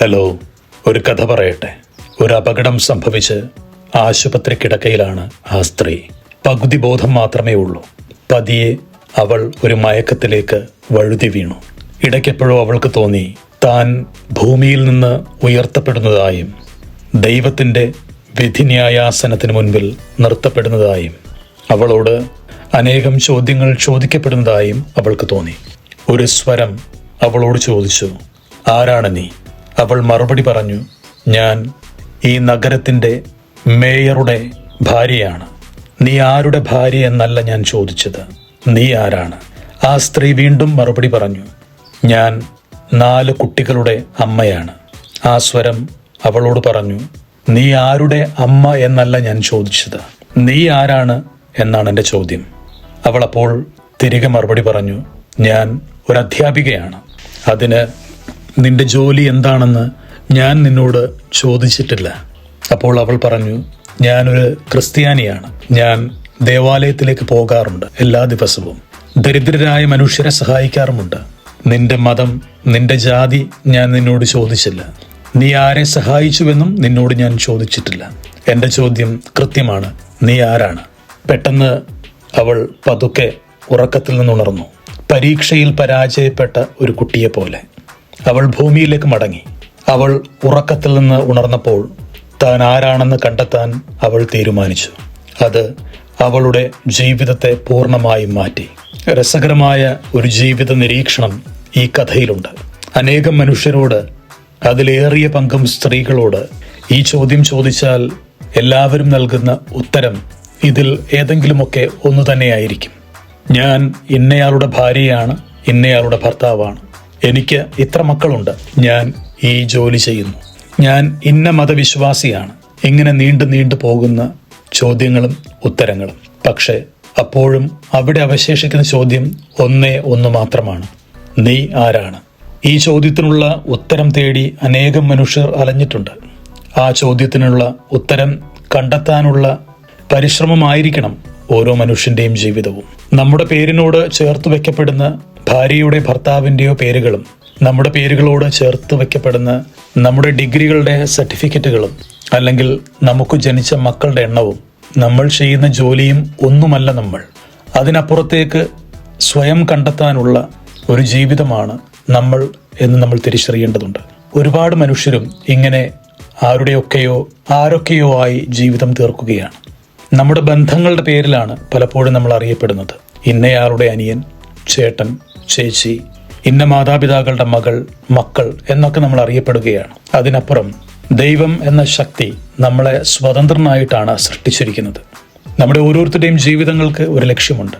Hello, ഒരു കഥ പറയട്ടെ. ഒരു അപകടം സംഭവിച്ച് ആശുപത്രി കിടക്കയിലാണ് ആ സ്ത്രീ. പകുതി ബോധം മാത്രമേ ഉള്ളൂ. പതിയെ അവൾ ഒരു മയക്കത്തിലേക്ക് വഴുതി വീണു. ഇടയ്ക്കെപ്പോഴോ അവൾക്ക് തോന്നി താൻ ഭൂമിയിൽ നിന്ന് ഉയർത്തപ്പെടുന്നതായും ദൈവത്തിൻ്റെ വിധിന്യായാസനത്തിന് മുൻപിൽ നിർത്തപ്പെടുന്നതായും അവളോട് അനേകം ചോദ്യങ്ങൾ ചോദിക്കപ്പെടുന്നതായും അവൾക്ക് തോന്നി. ഒരു സ്വരം അവളോട് ചോദിച്ചു, ആരാണ് നീ? അവൾ മറുപടി പറഞ്ഞു, ഞാൻ ഈ നഗരത്തിൻ്റെ മേയറുടെ ഭാര്യയാണ്. നീ ആരുടെ ഭാര്യ എന്നല്ല ഞാൻ ചോദിച്ചത്, നീ ആരാണ്? ആ സ്ത്രീ വീണ്ടും മറുപടി പറഞ്ഞു, ഞാൻ 4 കുട്ടികളുടെ അമ്മയാണ്. ആ സ്വരം അവളോട് പറഞ്ഞു, നീ ആരുടെ അമ്മ എന്നല്ല ഞാൻ ചോദിച്ചത്, നീ ആരാണ് എന്നാണ് എൻ്റെ ചോദ്യം. അവൾ അപ്പോൾ തിരികെ മറുപടി പറഞ്ഞു, ഞാൻ ഒരു അധ്യാപികയാണ്. അതിന് നിന്റെ ജോലി എന്താണെന്ന് ഞാൻ നിന്നോട് ചോദിച്ചിട്ടില്ല. അപ്പോൾ അവൾ പറഞ്ഞു, ഞാനൊരു ക്രിസ്ത്യാനിയാണ്. ഞാൻ ദേവാലയത്തിലേക്ക് പോകാറുണ്ട് എല്ലാ ദിവസവും. ദരിദ്രരായ മനുഷ്യരെ സഹായിക്കാറുമുണ്ട്. നിന്റെ മതം, നിന്റെ ജാതി ഞാൻ നിന്നോട് ചോദിച്ചില്ല. നീ ആരെ സഹായിച്ചുവെന്നും നിന്നോട് ഞാൻ ചോദിച്ചിട്ടില്ല. എൻ്റെ ചോദ്യം കൃത്യമാണ്, നീ ആരാണ്? പെട്ടെന്ന് അവൾ പതുക്കെ ഉറക്കത്തിൽ നിന്നുണർന്നു. പരീക്ഷയിൽ പരാജയപ്പെട്ട ഒരു കുട്ടിയെ പോലെ അവൾ ഭൂമിയിലേക്ക് മടങ്ങി. അവൾ ഉറക്കത്തിൽ നിന്ന് ഉണർന്നപ്പോൾ താൻ ആരാണെന്ന് കണ്ടെത്താൻ അവൾ തീരുമാനിച്ചു. അത് അവളുടെ ജീവിതത്തെ പൂർണ്ണമായും മാറ്റി. രസകരമായ ഒരു ജീവിത നിരീക്ഷണം ഈ കഥയിലുണ്ട്. അനേകം മനുഷ്യരോട്, അതിലേറിയ പങ്കും സ്ത്രീകളോട് ഈ ചോദ്യം ചോദിച്ചാൽ എല്ലാവരും നൽകുന്ന ഉത്തരം ഇതിൽ ഏതെങ്കിലുമൊക്കെ ഒന്നു തന്നെയായിരിക്കും. ഞാൻ ഇന്നയാളുടെ ഭാര്യയാണ്, ഇന്നയാളുടെ ഭർത്താവാണ്, എനിക്ക് ഇത്ര മക്കളുണ്ട്, ഞാൻ ഈ ജോലി ചെയ്യുന്നു, ഞാൻ ഇന്ന മതവിശ്വാസിയാണ്. ഇങ്ങനെ നീണ്ടു പോകുന്ന ചോദ്യങ്ങളും ഉത്തരങ്ങളും. പക്ഷേ അപ്പോഴും അവിടെ അവശേഷിക്കുന്ന ചോദ്യം ഒന്നേ ഒന്ന് മാത്രമാണ്, നീ ആരാണ്? ഈ ചോദ്യത്തിനുള്ള ഉത്തരം തേടി അനേകം മനുഷ്യർ അലഞ്ഞിട്ടുണ്ട്. ആ ചോദ്യത്തിനുള്ള ഉത്തരം കണ്ടെത്താനുള്ള പരിശ്രമമായിരിക്കണം ഓരോ മനുഷ്യന്റെയും ജീവിതവും. നമ്മുടെ പേരിനോട് ചേർത്ത് വെക്കപ്പെടുന്ന ഭാര്യയുടെ ഭർത്താവിൻ്റെയോ പേരുകളും നമ്മുടെ പേരുകളോട് ചേർത്ത് വെക്കപ്പെടുന്ന നമ്മുടെ ഡിഗ്രികളുടെ സർട്ടിഫിക്കറ്റുകളും അല്ലെങ്കിൽ നമുക്ക് ജനിച്ച മക്കളുടെ എണ്ണവും നമ്മൾ ചെയ്യുന്ന ജോലിയും ഒന്നുമല്ല നമ്മൾ. അതിനപ്പുറത്തേക്ക് സ്വയം കണ്ടെത്താനുള്ള ഒരു ജീവിതമാണ് നമ്മൾ എന്ന് നമ്മൾ തിരിച്ചറിയേണ്ടതുണ്ട്. ഒരുപാട് മനുഷ്യരും ഇങ്ങനെ ആരൊക്കെയോ ആയി ജീവിതം തീർക്കുകയാണ്. നമ്മുടെ ബന്ധങ്ങളുടെ പേരിലാണ് പലപ്പോഴും നമ്മൾ അറിയപ്പെടുന്നത്. ഇന്നയാളുടെ അനിയൻ, ചേട്ടൻ, ചേച്ചി, ഇന്ന മാതാപിതാക്കളുടെ മക്കൾ എന്നൊക്കെ നമ്മൾ അറിയപ്പെടുകയാണ്. അതിനപ്പുറം ദൈവം എന്ന ശക്തി നമ്മളെ സ്വതന്ത്രനായിട്ടാണ് സൃഷ്ടിച്ചിരിക്കുന്നത്. നമ്മുടെ ഓരോരുത്തരുടെയും ജീവിതങ്ങൾക്ക് ഒരു ലക്ഷ്യമുണ്ട്.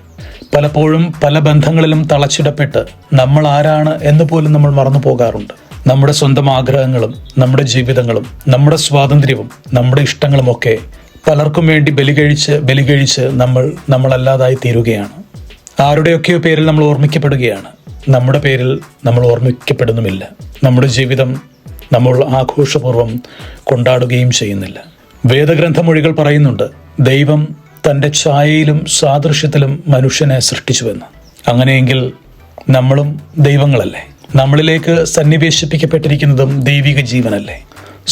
പലപ്പോഴും പല ബന്ധങ്ങളിലും തളച്ചിടപ്പെട്ട് നമ്മൾ ആരാണ് എന്ന് പോലും നമ്മൾ മറന്നു പോകാറുണ്ട്. നമ്മുടെ സ്വന്തം ആഗ്രഹങ്ങളും നമ്മുടെ ജീവിതങ്ങളും നമ്മുടെ സ്വാതന്ത്ര്യവും നമ്മുടെ ഇഷ്ടങ്ങളുമൊക്കെ പലർക്കും വേണ്ടി ബലികഴിച്ച് നമ്മളല്ലാതായി തീരുകയാണ്. ആരുടെയൊക്കെയോ പേരിൽ നമ്മൾ ഓർമ്മിക്കപ്പെടുകയാണ്. നമ്മുടെ പേരിൽ നമ്മൾ ഓർമ്മിക്കപ്പെടുന്നുമില്ല. നമ്മുടെ ജീവിതം നമ്മൾ ആഘോഷപൂർവ്വം കൊണ്ടാടുകയും ചെയ്യുന്നില്ല. വേദഗ്രന്ഥമൊഴികൾ പറയുന്നുണ്ട്, ദൈവം തൻ്റെ ഛായയിലും സാദൃശ്യത്തിലും മനുഷ്യനെ സൃഷ്ടിച്ചുവെന്ന്. അങ്ങനെയെങ്കിൽ നമ്മളും ദൈവങ്ങളല്ലേ? നമ്മളിലേക്ക് സന്നിവേശിപ്പിക്കപ്പെട്ടിരിക്കുന്നതും ദൈവിക ജീവനല്ലേ?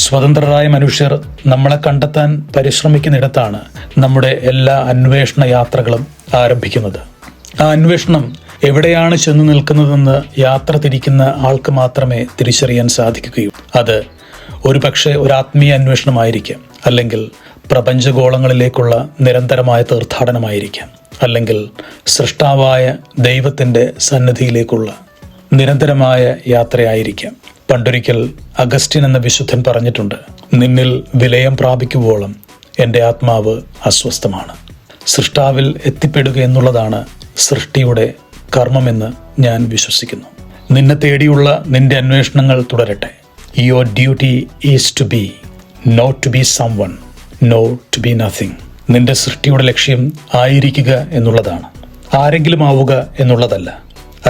സ്വതന്ത്രരായ മനുഷ്യർ നമ്മളെ കണ്ടെത്താൻ പരിശ്രമിക്കുന്നിടത്താണ് നമ്മുടെ എല്ലാ അന്വേഷണ യാത്രകളും ആരംഭിക്കുന്നത്. ആ അന്വേഷണം എവിടെയാണ് ചെന്നു നിൽക്കുന്നതെന്ന് യാത്ര തിരിക്കുന്ന ആൾക്ക് മാത്രമേ തിരിച്ചറിയാൻ സാധിക്കുകയുള്ളൂ. അത് ഒരുപക്ഷെ ഒരു ആത്മീയ അന്വേഷണമായിരിക്കാം, അല്ലെങ്കിൽ പ്രപഞ്ചഗോളങ്ങളിലേക്കുള്ള നിരന്തരമായ തീർത്ഥാടനമായിരിക്കാം, അല്ലെങ്കിൽ സൃഷ്ടാവായ ദൈവത്തിൻ്റെ സന്നിധിയിലേക്കുള്ള നിരന്തരമായ യാത്രയായിരിക്കാം. പണ്ടൊരിക്കൽ അഗസ്റ്റിൻ എന്ന വിശുദ്ധൻ പറഞ്ഞിട്ടുണ്ട്, നിന്നിൽ വിലയം പ്രാപിക്കുവോളം എൻ്റെ ആത്മാവ് അസ്വസ്ഥമാണ്. സൃഷ്ടാവിൽ എത്തിപ്പെടുക എന്നുള്ളതാണ് സൃഷ്ടിയുടെ കർമ്മമെന്ന് ഞാൻ വിശ്വസിക്കുന്നു. നിന്നെ തേടിയുള്ള നിന്റെ അന്വേഷണങ്ങൾ തുടരട്ടെ. Your duty is to be, not to be someone, no to be nothing. നിന്റെ സൃഷ്ടിയുടെ ലക്ഷ്യം ആയിരിക്കുക എന്നുള്ളതാണ്. ആരെങ്കിലും ആവുക എന്നുള്ളതല്ല,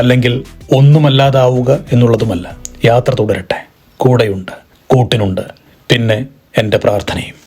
അല്ലെങ്കിൽ ഒന്നുമല്ലാതാവുക എന്നുള്ളതുമല്ല. യാത്ര തുടരട്ടെ. കൂടെയുണ്ട്, കൂട്ടിനുണ്ട്, പിന്നെ എൻ്റെ പ്രാർത്ഥനയും.